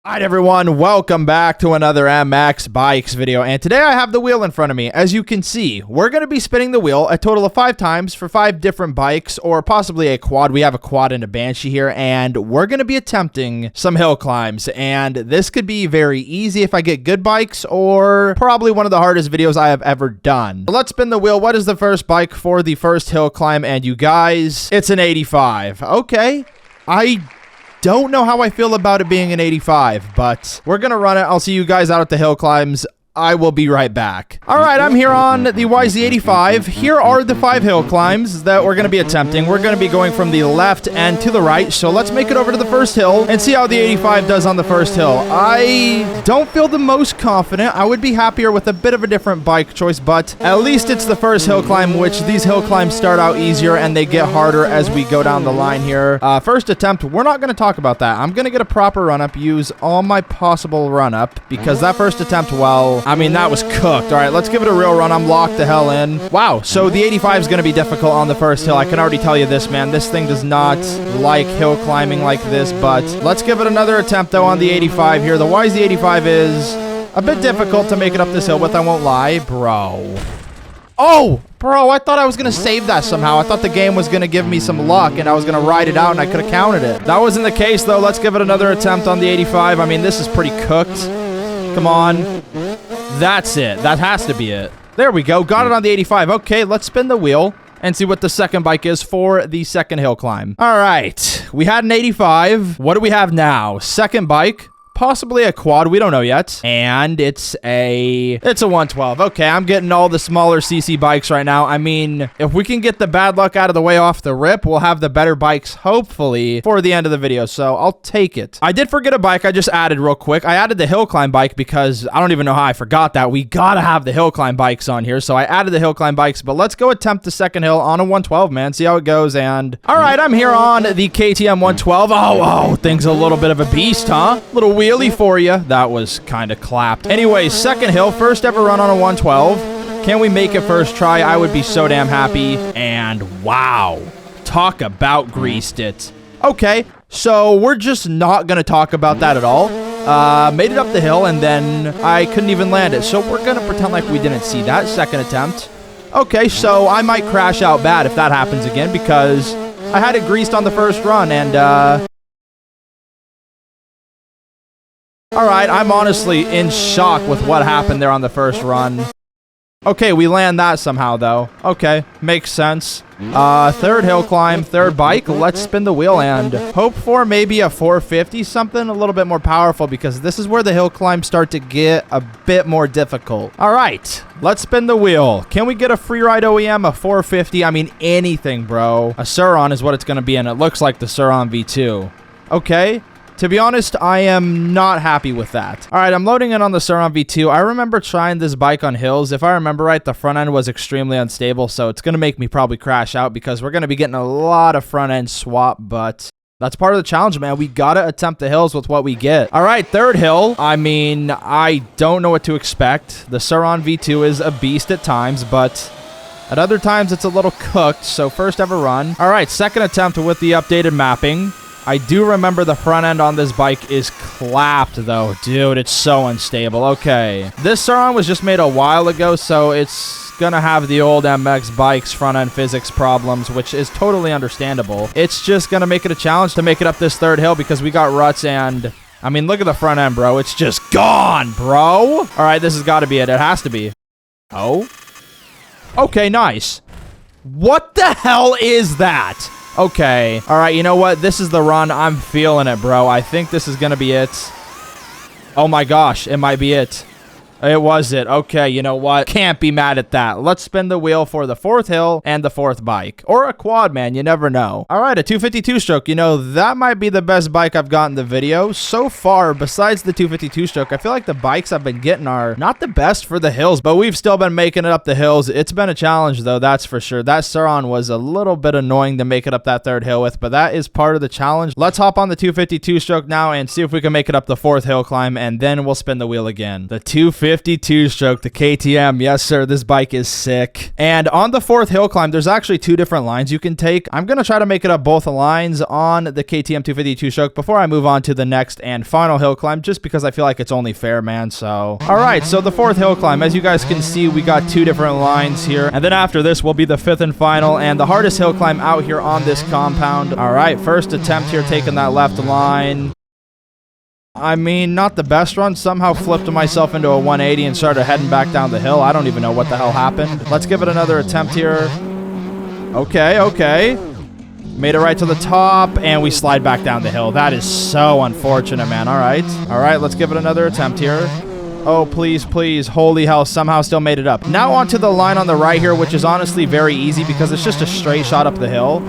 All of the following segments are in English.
Alright everyone, welcome back to another Mxbikes video, and today I have the wheel in front of me. As you can see, we're going to be spinning the wheel a total of 5 times for 5 different bikes, or possibly a quad. We have a quad and a Banshee here, and we're going to be attempting some hill climbs, and this could be very easy if I get good bikes, or probably one of the hardest videos I have ever done. Let's spin the wheel. What is the first bike for the first hill climb? And you guys, it's an 85. Okay, I don't know how I feel about it being an 85, but we're gonna run it. I'll see you guys out at the hill climbs. I will be right back. All right, I'm here on the YZ85. Here are the 5 hill climbs that we're going to be attempting. We're going to be going from the left and to the right, so let's make it over to the first hill and see how the 85 does on the first hill. I don't feel the most confident. I would be happier with a bit of a different bike choice, but at least it's the first hill climb, which these hill climbs start out easier and they get harder as we go down the line here. First attempt, we're not going to talk about that. I'm going to get a proper run-up, use all my possible run-up, because that first attempt, well, I mean, that was cooked. All right, let's give it a real run. I'm locked the hell in. Wow, so the 85 is going to be difficult on the first hill. I can already tell you this, man. This thing does not like hill climbing like this, but let's give it another attempt, though, on the 85 here. The YZ85 is a bit difficult to make it up this hill with, I won't lie. Bro. Oh, bro, I thought I was going to save that somehow. I thought the game was going to give me some luck, and I was going to ride it out, and I could have counted it. That wasn't the case, though. Let's give it another attempt on the 85. I mean, this is pretty cooked. Come on. That's it. That has to be it. There we go. Got it on the 85. Okay, let's spin the wheel and see what the second bike is for the second hill climb. All right. We had an 85. What do we have now? Second bike. Possibly a quad, we don't know yet. And it's a 112. Okay, I'm getting all the smaller CC bikes right now. I mean, if we can get the bad luck out of the way off the rip, we'll have the better bikes, hopefully, for the end of the video. So I'll take it. I did forget a bike I just added real quick. I added the hill climb bike because I don't even know how I forgot that. We gotta have the hill climb bikes on here. So I added the hill climb bikes, but let's go attempt the second hill on a 112, man. See how it goes. And all right, I'm here on the KTM 112. Oh, thing's a little bit of a beast, huh? Little wheelie for you. That was kind of clapped. Anyway, second hill, first ever run on a 112. Can we make it first try? I would be so damn happy. And wow, talk about greased it. Okay, so we're just not gonna talk about that at all. Made it up the hill and then I couldn't even land it, so we're gonna pretend like we didn't see that second attempt. Okay, so I might crash out bad if that happens again, because I had it greased on the first run. And all right, I'm honestly in shock with what happened there on the first run. Okay, we land that somehow, though. Okay, makes sense. Third hill climb, third bike. Let's spin the wheel and hope for maybe a 450, something a little bit more powerful, because this is where the hill climbs start to get a bit more difficult. All right, let's spin the wheel. Can we get a free ride OEM, a 450? I mean, anything, bro. A Suron is what it's going to be, and it looks like the Suron V2. Okay. To be honest, I am not happy with that. All right, I'm loading in on the Suron V2. I remember trying this bike on hills. If I remember right, the front end was extremely unstable, so it's going to make me probably crash out because we're going to be getting a lot of front end swap, but that's part of the challenge, man. We got to attempt the hills with what we get. All right, third hill. I mean, I don't know what to expect. The Suron V2 is a beast at times, but at other times it's a little cooked, so first ever run. All right, second attempt with the updated mapping. I do remember the front end on this bike is clapped, though. Dude, it's so unstable. Okay. This Suron was just made a while ago, so it's gonna have the old Mxbikes front end physics problems, which is totally understandable. It's just gonna make it a challenge to make it up this third hill because we got ruts and I mean, look at the front end, bro. It's just gone, bro. All right, this has got to be it. It has to be. Oh. Okay, nice. What the hell is that? Okay. All right, you know what? This is the run. I'm feeling it, bro. I think this is going to be it. Oh my gosh, it might be it. It was it. Okay, you know what? Can't be mad at that. Let's spin the wheel for the fourth hill and the fourth bike. Or a quad, man. You never know. All right, a 252 stroke. You know, that might be the best bike I've got in the video. So far, besides the 252 stroke, I feel like the bikes I've been getting are not the best for the hills, but we've still been making it up the hills. It's been a challenge, though, that's for sure. That Suron was a little bit annoying to make it up that third hill with, but that is part of the challenge. Let's hop on the 252 stroke now and see if we can make it up the fourth hill climb, and then we'll spin the wheel again. The 250 52 stroke, the KTM. Yes, sir. This bike is sick. And on the 4th hill climb, there's actually 2 different lines you can take. I'm going to try to make it up both lines on the KTM 252 stroke before I move on to the next and final hill climb, just because I feel like it's only fair, man. So, all right. So the 4th hill climb, as you guys can see, we got 2 different lines here. And then after this will be the 5th and final and the hardest hill climb out here on this compound. All right. First attempt here, taking that left line. I mean, not the best run. Somehow flipped myself into a 180 and started heading back down the hill. I don't even know what the hell happened. Let's give it another attempt here. Okay. Made it right to the top, and we slide back down the hill. That is so unfortunate, man. All right, let's give it another attempt here. Oh, please. Holy hell, somehow still made it up. Now onto the line on the right here, which is honestly very easy because it's just a straight shot up the hill.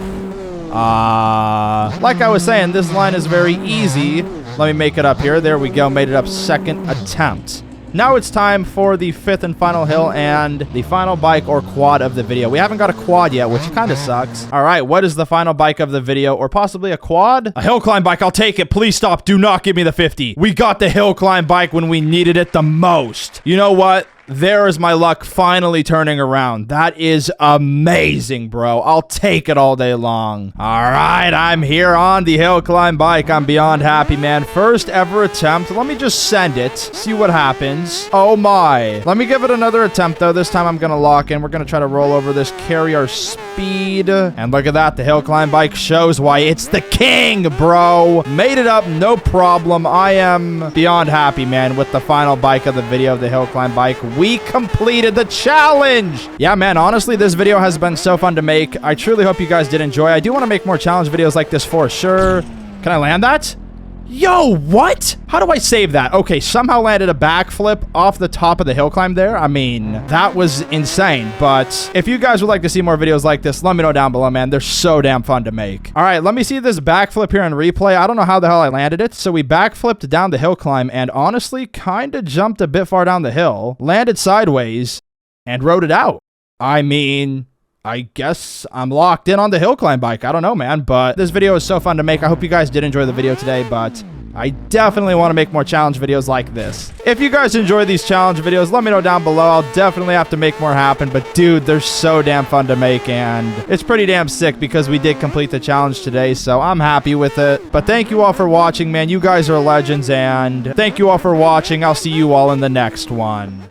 Like I was saying, this line is very easy. Let me make it up here. There we go. Made it up 2nd attempt. Now it's time for the 5th and final hill and the final bike or quad of the video. We haven't got a quad yet, which kind of sucks. All right, what is the final bike of the video or possibly a quad? A hill climb bike. I'll take it. Please stop. Do not give me the 50. We got the hill climb bike when we needed it the most. You know what? There is my luck finally turning around. That is amazing, bro. I'll take it all day long. All right, I'm here on the hill climb bike. I'm beyond happy, man. First ever attempt. Let me just send it. See what happens. Oh, my. Let me give it another attempt, though. This time I'm going to lock in. We're going to try to roll over this, carry our speed. And look at that. The hill climb bike shows why it's the king, bro. Made it up. No problem. I am beyond happy, man, with the final bike of the video, the hill climb bike. We completed the challenge. Yeah, man, honestly, this video has been so fun to make. I truly hope you guys did enjoy. I do want to make more challenge videos like this for sure. Can I land that? Yo, what? How do I save that? Okay, somehow landed a backflip off the top of the hill climb there. I mean, that was insane. But if you guys would like to see more videos like this, let me know down below, man. They're so damn fun to make. All right, let me see this backflip here in replay. I don't know how the hell I landed it. So we backflipped down the hill climb and honestly kind of jumped a bit far down the hill, landed sideways, and rode it out. I mean, I guess I'm locked in on the hill climb bike. I don't know, man, but this video is so fun to make. I hope you guys did enjoy the video today, but I definitely want to make more challenge videos like this. If you guys enjoy these challenge videos, let me know down below. I'll definitely have to make more happen, but dude, they're so damn fun to make, and it's pretty damn sick because we did complete the challenge today, so I'm happy with it. But thank you all for watching, man. You guys are legends, and thank you all for watching. I'll see you all in the next one.